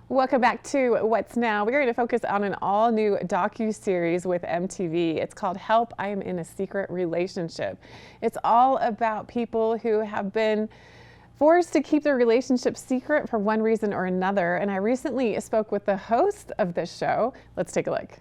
Welcome back to What's Now. We're going to focus on an all-new docuseries with MTV. It's called Help, I Am in a Secret Relationship. It's all about people who have been forced to keep their relationship secret for one reason or another. And I recently spoke with the host of this show. Let's take a look.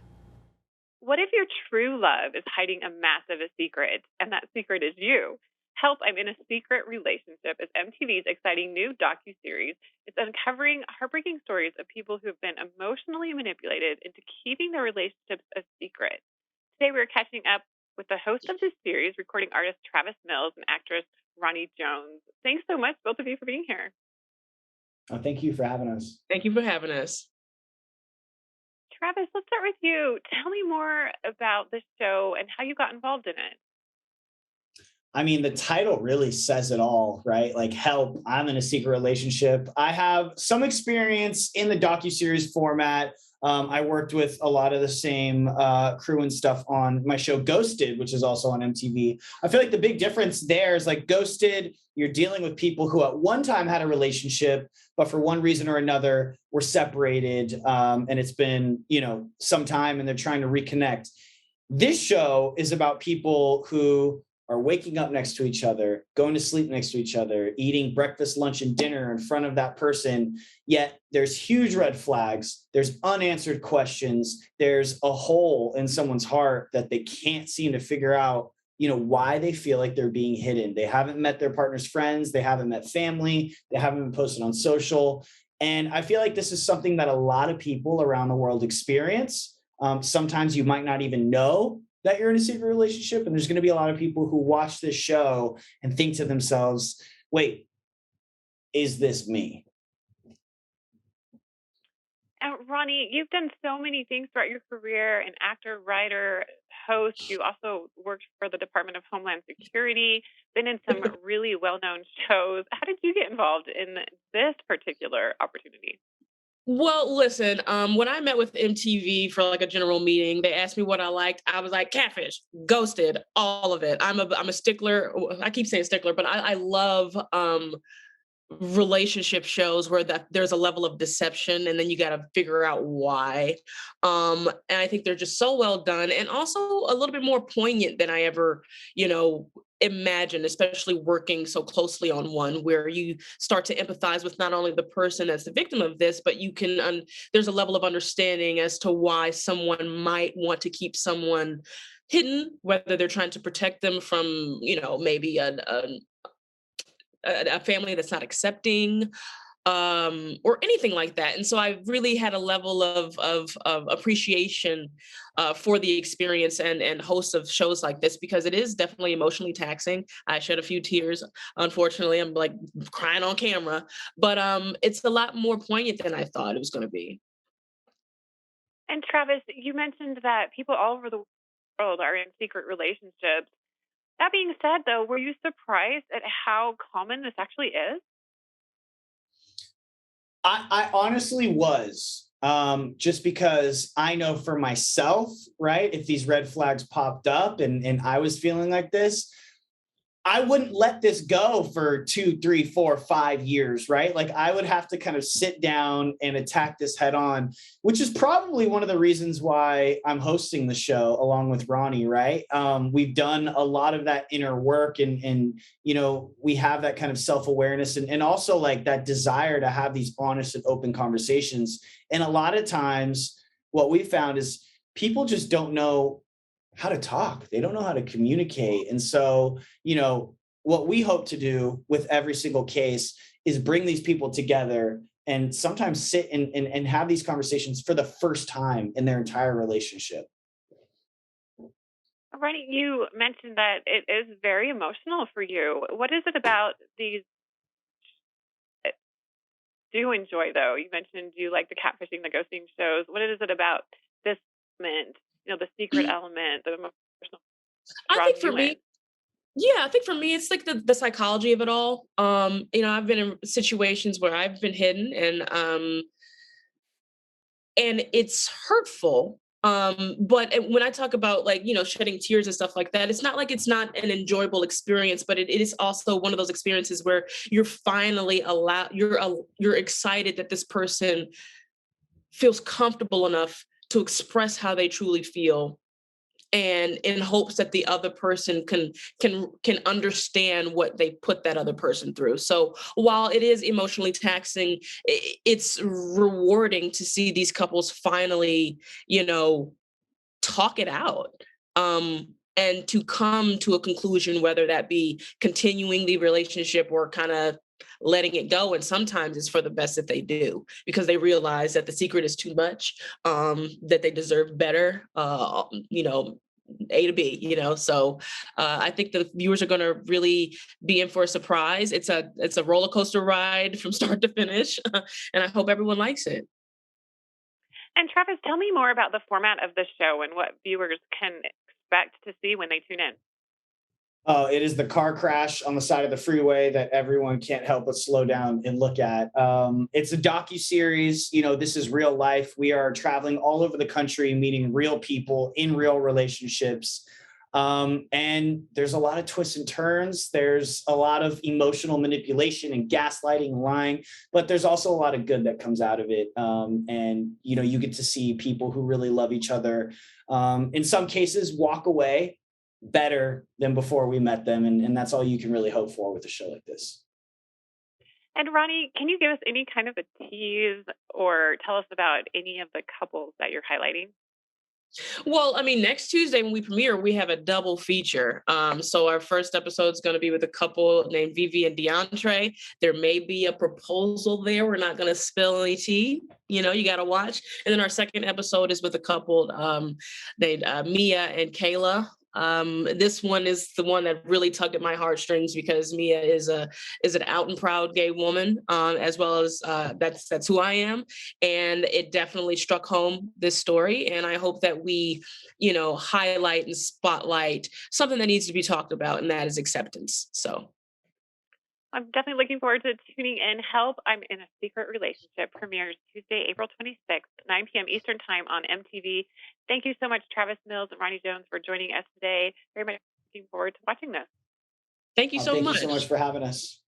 What if your true love is hiding a massive secret, and that secret is you? Help, I'm in a Secret Relationship is MTV's exciting new docuseries. It's uncovering heartbreaking stories of people who have been emotionally manipulated into keeping their relationships a secret. Today, we're catching up with the host of this series, recording artist Travis Mills and actress Rahne Jones. Thanks so much, both of you, for being here. Oh, thank you for having us. Thank you for having us. Travis, let's start with you. Tell me more about this show and how you got involved in it. I mean, the title really says it all, right? Like, help, I'm in a secret relationship. I have some experience in the docuseries format. I worked with a lot of the same crew and stuff on my show Ghosted, which is also on MTV. I feel like the big difference there is like Ghosted, you're dealing with people who at one time had a relationship, but for one reason or another were separated. And it's been, some time and they're trying to reconnect. This show is about people who are waking up next to each other, going to sleep next to each other, eating breakfast, lunch, and dinner in front of that person. Yet there's huge red flags. There's unanswered questions. There's a hole in someone's heart that they can't seem to figure out, why they feel like they're being hidden. They haven't met their partner's friends. They haven't met family. They haven't been posted on social. And I feel like this is something that a lot of people around the world experience. Sometimes you might not even know that you're in a secret relationship. And there's going to be a lot of people who watch this show and think to themselves, wait, is this me? Rahne, you've done so many things throughout your career, an actor, writer, host. You also worked for the Department of Homeland Security, been in some really well-known shows. How did you get involved in this particular opportunity? Well, listen, when I met with MTV for like a general meeting, they asked me what I liked. I was like, catfish, Ghosted, all of it. I'm a stickler. I keep saying stickler, but I love relationship shows where there's a level of deception and then you got to figure out why. And I think they're just so well done and also a little bit more poignant than I ever, imagined, especially working so closely on one where you start to empathize with not only the person that's the victim of this, but you can, there's a level of understanding as to why someone might want to keep someone hidden, whether they're trying to protect them from, maybe a family that's not accepting, or anything like that. And so I really had a level of appreciation for the experience and hosts of shows like this, because it is definitely emotionally taxing. I shed a few tears. Unfortunately, I'm like crying on camera, but it's a lot more poignant than I thought it was going to be. And Travis, you mentioned that people all over the world are in secret relationships. That being said, though, were you surprised at how common this actually is? I honestly was, just because I know for myself, right, if these red flags popped up and I was feeling like this, I wouldn't let this go for 2, 3, 4, 5 years, right? Like I would have to kind of sit down and attack this head on, which is probably one of the reasons why I'm hosting the show along with Rahne, right? We've done a lot of that inner work and we have that kind of self-awareness and also like that desire to have these honest and open conversations. And a lot of times what we found is people just don't know how to talk. They don't know how to communicate. And so, what we hope to do with every single case is bring these people together and sometimes sit and have these conversations for the first time in their entire relationship. Rahne, you mentioned that it is very emotional for you. What is it about these do you enjoy, though? You mentioned you like the catfishing, the ghosting shows. What is it about this element, the secret element, the emotional I draws think for you in? me, Yeah, I think for me, it's like the psychology of it all. I've been in situations where I've been hidden and it's hurtful. But when I talk about like, shedding tears and stuff like that, it's not like it's not an enjoyable experience, but it is also one of those experiences where you're finally you're excited that this person feels comfortable enough to express how they truly feel, and in hopes that the other person can understand what they put that other person through. So while it is emotionally taxing, it's rewarding to see these couples finally, talk it out. And to come to a conclusion, whether that be continuing the relationship or kind of letting it go. And sometimes it's for the best that they do, because they realize that the secret is too much, that they deserve better, A to B, So I think the viewers are going to really be in for a surprise. It's a roller coaster ride from start to finish, and I hope everyone likes it. And Travis, tell me more about the format of the show and what viewers can expect to see when they tune in. Oh, it is the car crash on the side of the freeway that everyone can't help but slow down and look at. It's a docuseries. This is real life. We are traveling all over the country, meeting real people in real relationships. And there's a lot of twists and turns. There's a lot of emotional manipulation and gaslighting and lying, but there's also a lot of good that comes out of it. And you get to see people who really love each other. In some cases, walk away better than before we met them. And that's all you can really hope for with a show like this. And Rahne, can you give us any kind of a tease or tell us about any of the couples that you're highlighting? Well, I mean, next Tuesday when we premiere, we have a double feature. So our first episode is going to be with a couple named Vivi and DeAndre. There may be a proposal there. We're not going to spill any tea. You got to watch. And then our second episode is with a couple named Mia and Kayla. This one is the one that really tugged at my heartstrings, because Mia is an out and proud gay woman, as well as that's who I am, and it definitely struck home, this story. And I hope that we, highlight and spotlight something that needs to be talked about, and that is acceptance. So. I'm definitely looking forward to tuning in. Help, I'm in a Secret Relationship premieres Tuesday, April 26th, 9 p.m. Eastern Time on MTV. Thank you so much, Travis Mills and Rahne Jones, for joining us today. Very much looking forward to watching this. Thank you so much. Thank you so much for having us.